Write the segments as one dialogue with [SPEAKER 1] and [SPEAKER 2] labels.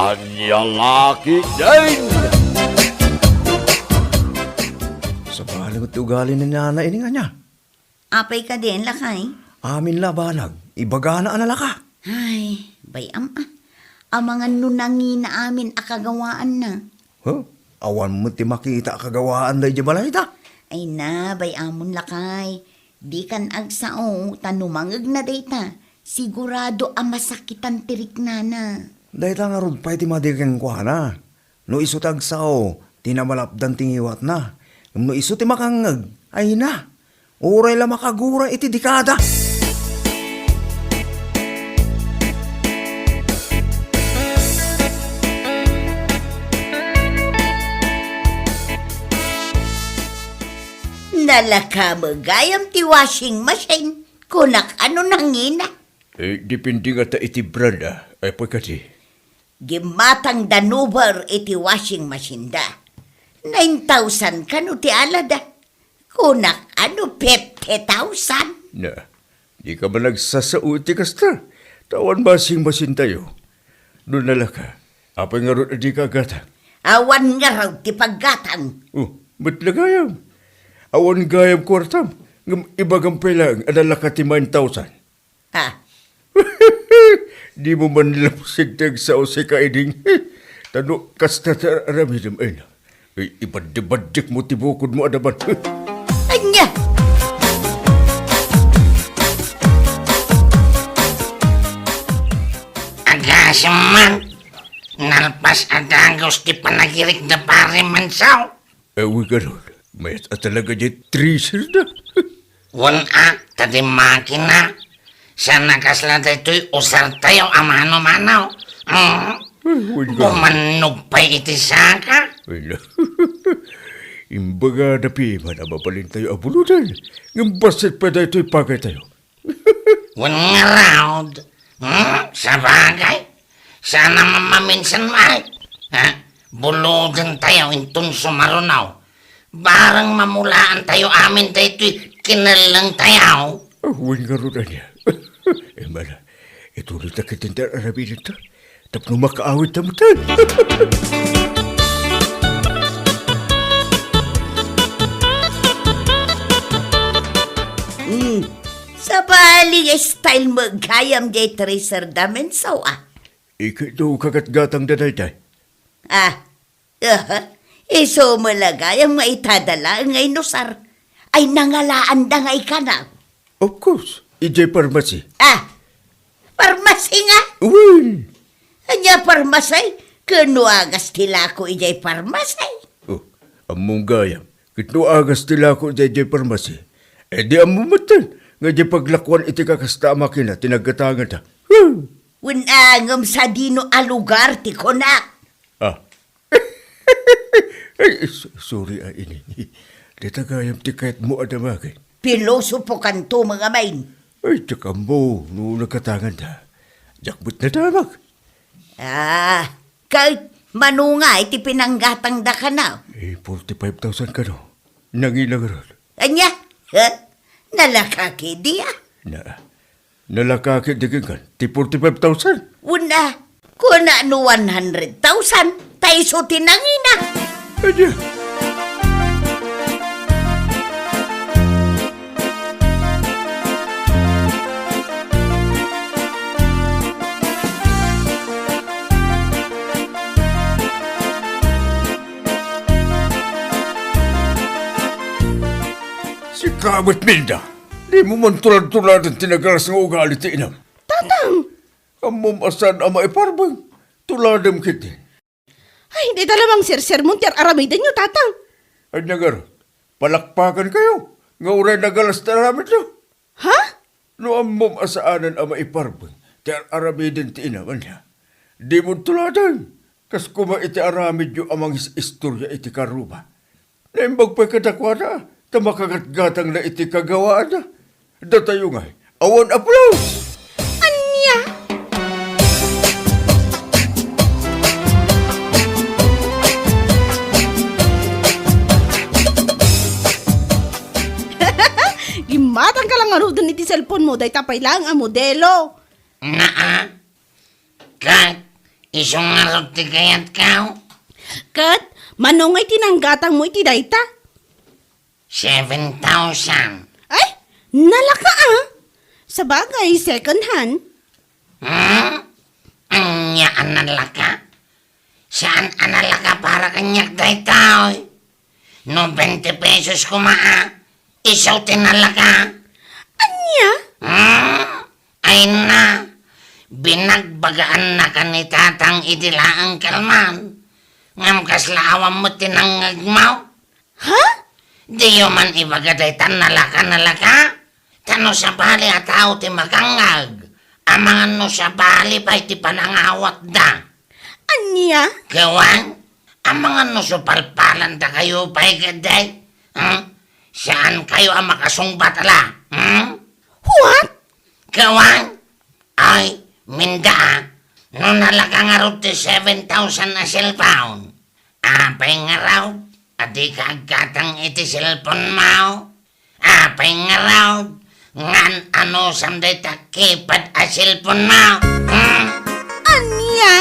[SPEAKER 1] Ania La Ketdin.
[SPEAKER 2] Sa balang at ugali na nana ini nga niya.
[SPEAKER 3] Apay ka din, lakay.
[SPEAKER 2] Amin la balag, ibagana ang nalaka.
[SPEAKER 3] Ay, bayam ang mga nunangi na amin akagawaan na.
[SPEAKER 2] Huh? Awan mo ti makita kagawaan na di balay ta.
[SPEAKER 3] Ay na, bayamon lakay. Di kan agsao, tanumangag na dayta. Sigurado ang masakitan tirik na na.
[SPEAKER 2] Dahil nga ron pa iti madigang kwa na. No iso tag sao, tinamalapdan tingiwat na. No iso ti makangag, ay na. Uray la makagura iti dekada.
[SPEAKER 3] Nalaka magayam ti washing machine. Kunak ano nangina.
[SPEAKER 1] Depende nga ta iti brand ay pagkati.
[SPEAKER 3] Gimatang danubar iti washing machine da. 9,000 kano ti alada. Kunak ano 50,000.
[SPEAKER 1] Na, di ka ba nagsasao iti kasta? Tawan basing masin tayo. Doon nalaka, apay nga ron di ka gata.
[SPEAKER 3] Awan nga raw ti paggatang.
[SPEAKER 1] Oh, ba't nagayam? Awan gayam kwartam. Ibagang pelang, adala ka ti 9,000.
[SPEAKER 3] Ha?
[SPEAKER 1] Di mo man lapsig tag sa si kaiding. Tano, kasta ramidam ay na. Ibad-badik mo tibukod mo adaban.
[SPEAKER 3] Anya!
[SPEAKER 4] Agasaman, nalpas adagos ti panagirik na pare mansaw.
[SPEAKER 1] Ewan ka ron. May at talaga niya treasure na.
[SPEAKER 4] Wana, tadi makina. Siya nakasla dito'y usar tayo amano-manaw. Bumanog pa iti saka.
[SPEAKER 1] Ay na. Imbaga na pima na mapalin tayo abulutan. Ng basit pa na ito'y pagay tayo.
[SPEAKER 4] Wana raud. Sa bagay. Sana mamaminsan may. Buludan tayo intun sumarunaw. Barang mamulaan tayo amin dito'y kinalang tayo.
[SPEAKER 1] Awan nga ron niya. Mala, ito rin na kitintar arabi nito. Tapos makaawit na mutan.
[SPEAKER 3] Sa bali style magkayam jay tracer damen saw
[SPEAKER 1] Ikaw kagat-gatang dadayday.
[SPEAKER 3] Iso malagay ang maitadala ngay nosar. Ay nangalaan da ngay ka na.
[SPEAKER 1] Of course, ijay pharmacy.
[SPEAKER 3] Parmasi nga.
[SPEAKER 1] Uy!
[SPEAKER 3] Anya parmasay. Kanuagas tila ko ijay parmasay.
[SPEAKER 1] Oh, among gayam. Kito agas tila ko ijay pharmacy. Di amumatan. Nga di paglakwan iti kakasta makina, tinagatangan ta.
[SPEAKER 3] Unangam sa dino a lugar ti konak.
[SPEAKER 1] Ay, sorry ini. Dita gayam ti kahit mo adamagay.
[SPEAKER 3] Piloso po kanto mga main.
[SPEAKER 1] Ay, tsaka mo, noong nagkatangan ta. Jakbut na damag.
[SPEAKER 3] Kahit manungay ti pinanggatang da ka na.
[SPEAKER 1] 45,000 ka no. Nangilang ron.
[SPEAKER 3] Anya? Nalaka kidi
[SPEAKER 1] Nalaka Ketdin kan, ti 45,000.
[SPEAKER 3] Una, kuna no 100,000, tayo so tinangina.
[SPEAKER 1] Anya? Si Kabit Milda, di mo man tulad-tulad ang tinagalas ng ugali ti inam.
[SPEAKER 5] Tatang!
[SPEAKER 1] Amom asan ama iparbang, tuladam kiti.
[SPEAKER 5] Ay, hindi talamang sir mo tiyar aramidan nyo, tatang.
[SPEAKER 1] Ay nagar, palakpakan kayo, nga uray nagalas na ramit nyo.
[SPEAKER 5] Ha?
[SPEAKER 1] No amom asaanan ama iparbang, tiyar aramidin ti inam niya. Di mo tuladan, kas kuma iti aramid nyo amang istorya iti karuba. Naimbag pa'y kadakwada, tamakagat-gatang na iti kagawaan na. Datayo nga, awan applause!
[SPEAKER 5] Anya? Gimatang ka lang ano doon iti cellphone mo, dahi tapay lang ang modelo.
[SPEAKER 4] Naa, kag Isong narot ti kayat kao.
[SPEAKER 5] Kat, manongay tinanggatang mo iti dayta.
[SPEAKER 4] 7,000.
[SPEAKER 5] Ay, nalaka Sa bagay, second hand.
[SPEAKER 4] Anya analaka? Saan analaka para kanyak dayta? No 20 pesos kumaa. Isaw tinalaka.
[SPEAKER 5] Anya?
[SPEAKER 4] Ay na. Binagbagaan na kanitatang idilaang kalman. Ngam kaslawam mo tinangagmaw.
[SPEAKER 5] Ha?
[SPEAKER 4] Di yo man ibagaday tan nalaka. Tano sa bali at tao ti makangag. Amangan no sa bali pa iti panangawat da.
[SPEAKER 5] Anya?
[SPEAKER 4] Kawan, amangan no sa palpalan da kayo pa igaday. Saan kayo ang makasungbat ala?
[SPEAKER 5] What?
[SPEAKER 4] Kawan, ay, minda, no nalaka nga raw ti 7,000 na cellphone. Apay nga raw, adi kagkatang iti cellphone mo. Apay nga raw, ngan ano samday takipad a cellphone mo.
[SPEAKER 5] Anya?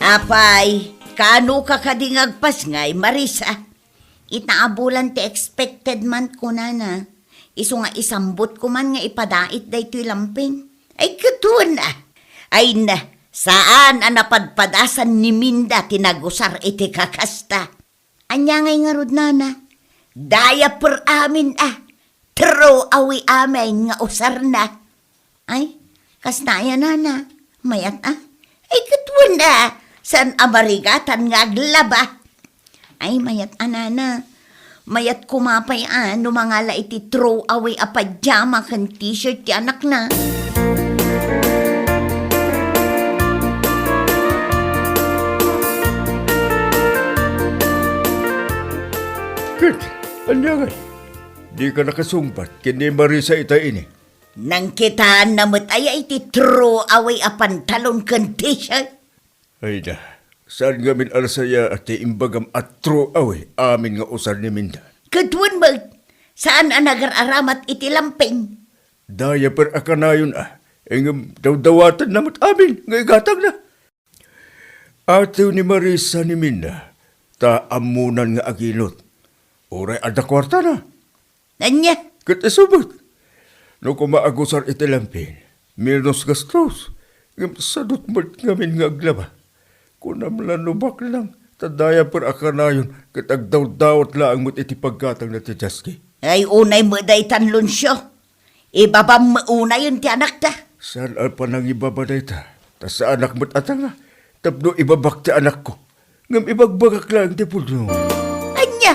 [SPEAKER 3] Apay, kano ka kadingagpas ngay, Marisa? Itaabulan ti expected month ko na. Iso nga isambot ko man nga ipadait da ito'y lamping. Ay katuan na. Ay na, saan ang napadpadasan ni Minda tinagusar iti kakasta? Anya ngay nga rod nana. Daya per amin Throw away amin nga usar na. Ay, kasnaya nana. Mayat Ay katuan na. San amarigatan nga aglaba? Ay, mayat anana. Mayat kumapay numangala iti throw away a pajama kan t-shirt ti anak na.
[SPEAKER 1] Kat, anya nga. Di ka nakasumpat, kini Marisa ita ini.
[SPEAKER 3] Nang kitaan namot ay iti throw away a pantalon kan t-shirt.
[SPEAKER 1] Ay na, saan gamin alasaya at imbagam at throw away amin nga usar ni Minda.
[SPEAKER 3] Katuan mo, saan ang nagar-aramat iti lamping?
[SPEAKER 1] Daya per akanayon engam daw-dawatan namot amin nga igatag na. Atiw ni Marisa ni Minda, taamunan nga aginot. Oray ada kwarta na.
[SPEAKER 3] Anya?
[SPEAKER 1] Kat isubot. No kumaagusar iti lamping, minus gastos. Ngam sadot mat ngamin nga aglaba. Kunam lanubak lang, tadaya per akanayon, katag daw-dawat laang mo't iti pagkatang na ti Jaski.
[SPEAKER 3] Ay unay mo day tanlunsyo. Ibabam mo unay yun ti anak ta.
[SPEAKER 1] Saan al pa nang ibabaday ta? Ta sa anak mo't atanga, tapno ibabak ti anak ko. Ngam ibagbagak lang ti pulo.
[SPEAKER 3] Anya?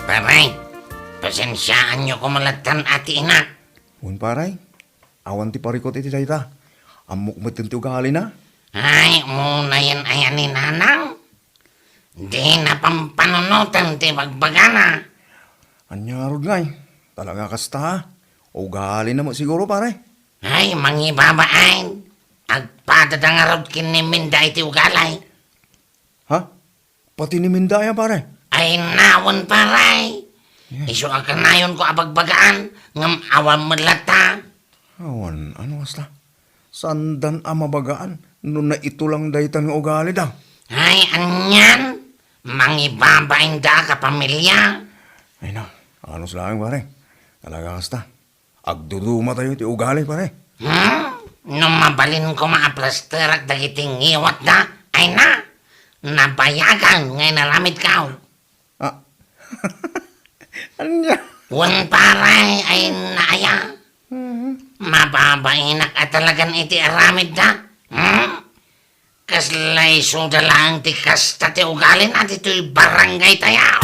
[SPEAKER 4] Paray, pasensyaan nyo kumalatan ati ina.
[SPEAKER 2] Un paray, awan ti parikot iti dayta. Amok mo tinti ugali na.
[SPEAKER 4] Ay, muna yan ayan ni nanang. Di na pampanunutan ti bagbagana.
[SPEAKER 2] Anya rod ngay, talaga kasta. Ugali na mo siguro pare.
[SPEAKER 4] Ay, mangibabain. Agpadadang arod kiniminda iti ugalay.
[SPEAKER 2] Ha? Pati ni Mindaya pare.
[SPEAKER 4] Ay, nawon paray. Iso akanayon ko abagbagaan. Ngam awan malata.
[SPEAKER 2] Awan, ano asta? Sandan mabagaan, no na ito lang daytan nga ugali daw.
[SPEAKER 4] Ay, anyan. Mangibabain da ka pamilya.
[SPEAKER 2] Ay na, ano sila pare? Talaga kasta. Agduduma tayo ti ugali pare.
[SPEAKER 4] Nung mabalin ko maaplaster at dagiting iwat da, ay na. Nabayagan ngay nalamit ka.
[SPEAKER 2] Ah, anya?
[SPEAKER 4] Wan paray ay naaya. Mababainak at talagan iti aramid da. Kaslay suda lang ti kasta ti ugalin at ito'y barangay tayaw.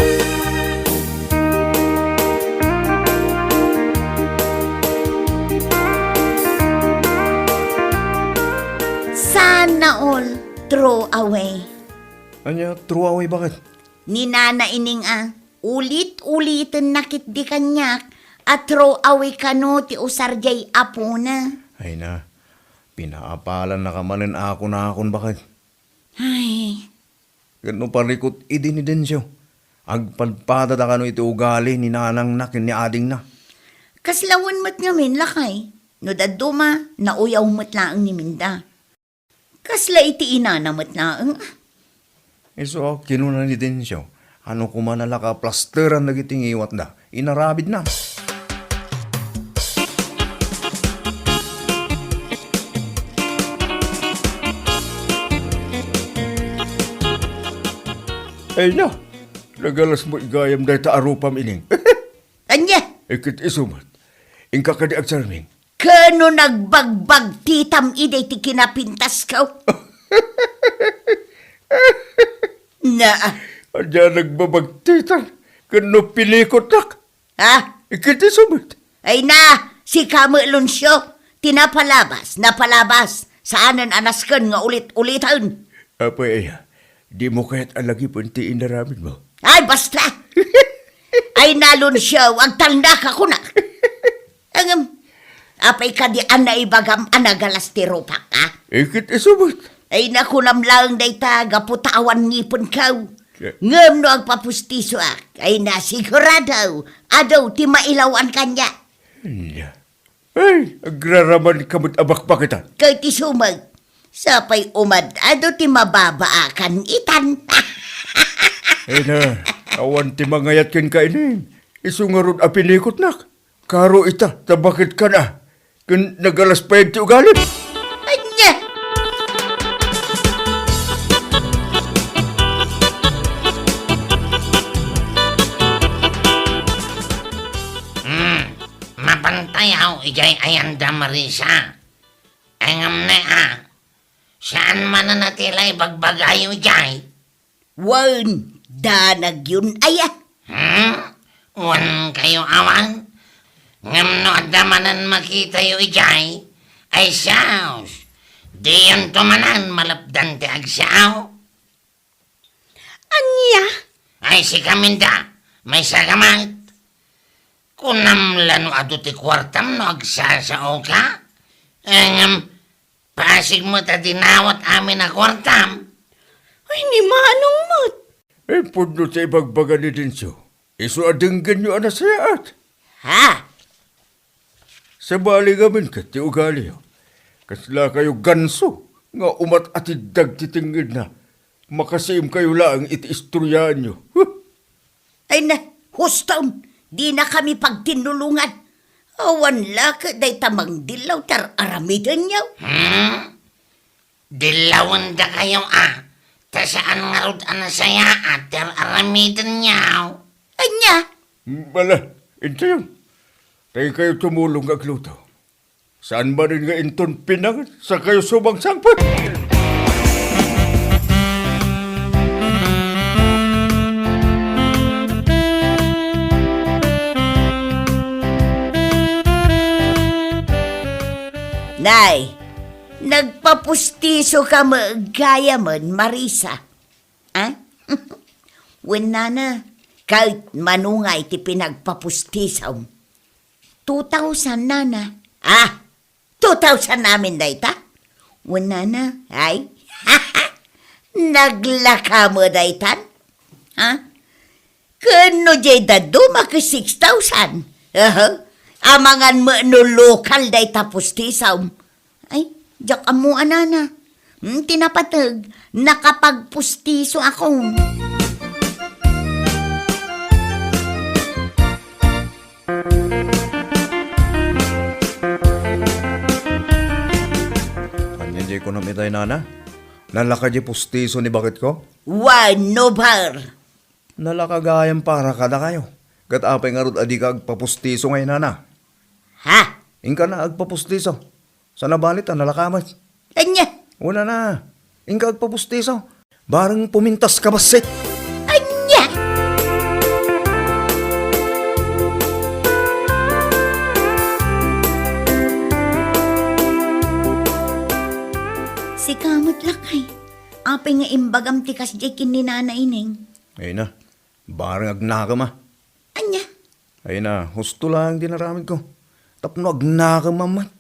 [SPEAKER 3] Sana all throw away.
[SPEAKER 2] Anya, true away bakit?
[SPEAKER 3] Ni Nana ining ulit-ulitin nakit di kanyak. At throw away ka no, ti usar jay apo na.
[SPEAKER 2] Ay na, pinaapalan na kamanin ako na akon bakit.
[SPEAKER 3] Ay,
[SPEAKER 2] Gano parikot idin ni Densyo. Agpadpada ta kano iti ugali ni nanang na ni ading na.
[SPEAKER 3] kaslawan mat ngamin lakay. No daduma, nauyaw mat laang ni Minda. Kasla iti inana mat laang.
[SPEAKER 2] So, kinuna ni Densyo. Ano kumanalaka plasteran na giting iwat na. Inarabid na.
[SPEAKER 1] Ay na, nagalas mo igayam dahi ta arupam ining.
[SPEAKER 3] Anya,
[SPEAKER 1] Ikit isumat. Ingka ka di agsarming.
[SPEAKER 3] kano nagbagbag titam iday ti kinapintas ka. Na,
[SPEAKER 1] Adya nagbabagtitan. Kano pilikot nak.
[SPEAKER 3] ha?
[SPEAKER 1] Ikit isumat.
[SPEAKER 3] Ay na, si Kamo Lunsyo, napalabas. Saanan anaskan nga ulit-ulitan.
[SPEAKER 1] Apa iya, di mo kahit alagi punti inaramid mo.
[SPEAKER 3] Ay, basta! Ay, nalun siya, wag tanda ka ko na. Apay ka di anay bagam anagalas ti rupak, ha?
[SPEAKER 1] Ikit isumat.
[SPEAKER 3] Ay, nakunam lang day ta, gaputawan ngipon kaw.
[SPEAKER 1] Yeah.
[SPEAKER 3] Ngam no ang papustiso ak. Ay, nasigurado, adaw ti mailawan kanya.
[SPEAKER 1] Nya. Ay, agraraman kamot abakbakitan.
[SPEAKER 3] Kay ti sumag, sapay umad, ado ti mababaakan itan.
[SPEAKER 1] Ay na, awan ti mangayat ken kainin. Isungarod a pinikot nak. Karo ita, tabakit ka na. Kun nagalas pa ti ugalit.
[SPEAKER 3] Anya!
[SPEAKER 4] Mapantayaw, ijay ayanda Marisa. Engam na Saan man na natilay bagbagayo ijay?
[SPEAKER 3] Wan, danag yun aya.
[SPEAKER 4] Wan kayo awan? Ngam no adamanan makita yu ijay? Ay saos. Di yun tumanan malapdan ti agsaw.
[SPEAKER 5] Anya?
[SPEAKER 4] Ay si Kaminda, may sagamit. Kunam lano ado ti kwartam no agsasao ka? Pasig mo ta dinawat amin na kwartam.
[SPEAKER 5] Ay, ni manong mat.
[SPEAKER 1] Ay pudno sa ibagbaga ni Dinso. Isu adenggan nyo ana sayaat.
[SPEAKER 3] Ha?
[SPEAKER 1] Sa bali gamin ka ti ugali. Kasla kayo ganso. Nga umat atidag titingid na. Makasim kayo lang iti istoryaan nyo.
[SPEAKER 3] Ay na, huston, di na kami pagtinulungan. Awan laka, day tamang dilaw tar aramidan niyaw.
[SPEAKER 4] Dilawan da kayo Ta saan nga rod anasaya ter aramidan niyaw.
[SPEAKER 3] Anya,
[SPEAKER 1] Bala, ito yun. Tayo kayo tumulong agluto. Saan ba rin nga inton pinang sa kayo subang sangpat?
[SPEAKER 3] Nay, nagpapustiso ka magaya man, Marisa. Ha? Wala na, kahit manungay ti pinagpapustisaw. 2,000 na. 2,000 namin na ita? Wala na, ay? Naglaka mo na itan? Ha? Kano jay dado maki 6,000? Amangan mo no lokal day tapos tisaw. Ay, jak amo anana. Tinapatag, nakapagpustiso ako.
[SPEAKER 2] Kanya di ko namitay nana. Nalaka di pustiso ni bakit ko?
[SPEAKER 3] One no bar.
[SPEAKER 2] Nalakagayang para kada kayo. Kat apay nga rod adi ka agpapustiso ngayon nana.
[SPEAKER 3] Ha?
[SPEAKER 2] Ingka na agpapustiso. Sa nabalit nalakamat.
[SPEAKER 3] Anya?
[SPEAKER 2] Una na. Ingka agpapustiso. Barang pumintas ka basit.
[SPEAKER 3] Anya? Si kamot lakay. Apay nga imbagam tikas jay kininana ining.
[SPEAKER 2] Ay na. Barang agnaka ma.
[SPEAKER 3] Anya?
[SPEAKER 2] Ay na, husto lang dinaramid ko. Tapno agnakam mamat.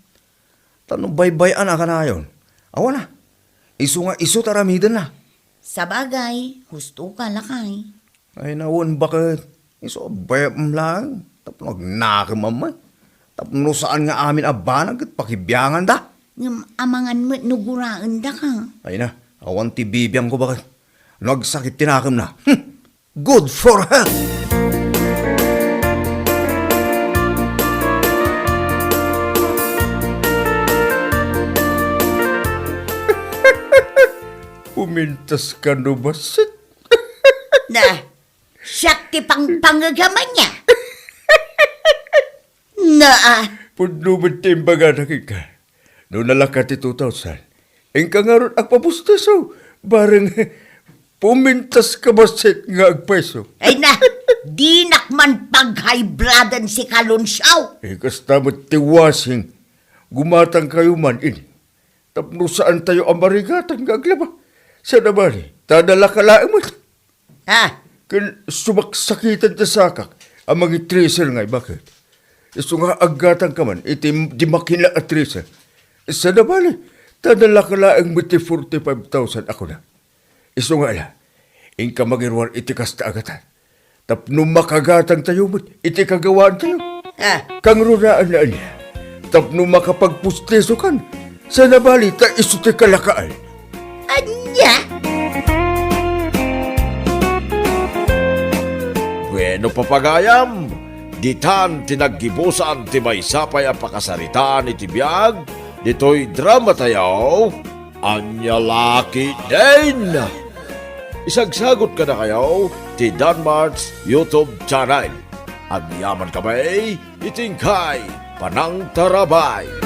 [SPEAKER 2] Tano baybayan ka na yun. Awa na, iso nga iso taramidan na.
[SPEAKER 3] Sa bagay, husto ka lakay.
[SPEAKER 2] Ay nawon bakit? Iso bayam lang. Tapno agnakam mamat. Tapno saan nga amin abanag at pakibiyangan da.
[SPEAKER 3] Ngam amangan mo nuguraan da ka.
[SPEAKER 2] Ay na, awan ti bibiyang ko bakit? Nagsakit tinakam na. Good for her!
[SPEAKER 1] Pumintas ka no basit.
[SPEAKER 3] Na, siyak ti pang pangagaman niya. Na,
[SPEAKER 1] Pudnuman timbaga na ka. No nalaka ti 2,000. Ang kangarot ang papustaso. Barang pumintas ka basit nga agpeso.
[SPEAKER 3] ay na, di nakman pag-high-blooded si Kalunsaw.
[SPEAKER 1] Kasta mo tiwasing. Gumatang kayo man ini. Tapno saan tayo amarigatang gaglaba. Sa nabali, tadala ka laing mo.
[SPEAKER 3] Ha?
[SPEAKER 1] Kan sumaksakitan ta sakak. Ang mga tracer nga, bakit? Iso nga agatan ka man, iti di makina at tracer. Sa nabali, tadala ka laing mo ti 45,000 ako na. Iso nga ala, ingka magirwan iti kasta agatan. Tapno makagatang tayo mo, iti kagawaan tayo.
[SPEAKER 3] Ha?
[SPEAKER 1] Kang runaan na niya. Tapno makapagpustiso kan. Sa nabali, ta iso ti kalakaan.
[SPEAKER 3] Anya?
[SPEAKER 6] Bueno papagayam, ditan tinaggibusan ti may sapay ang pakasaritaan iti biyag, dito'y drama tayaw, Ania La Ketdin. Isagsagot ka na kayo, ti DHAN YouTube channel. Ang yaman kamay, itingkay, panang tarabay.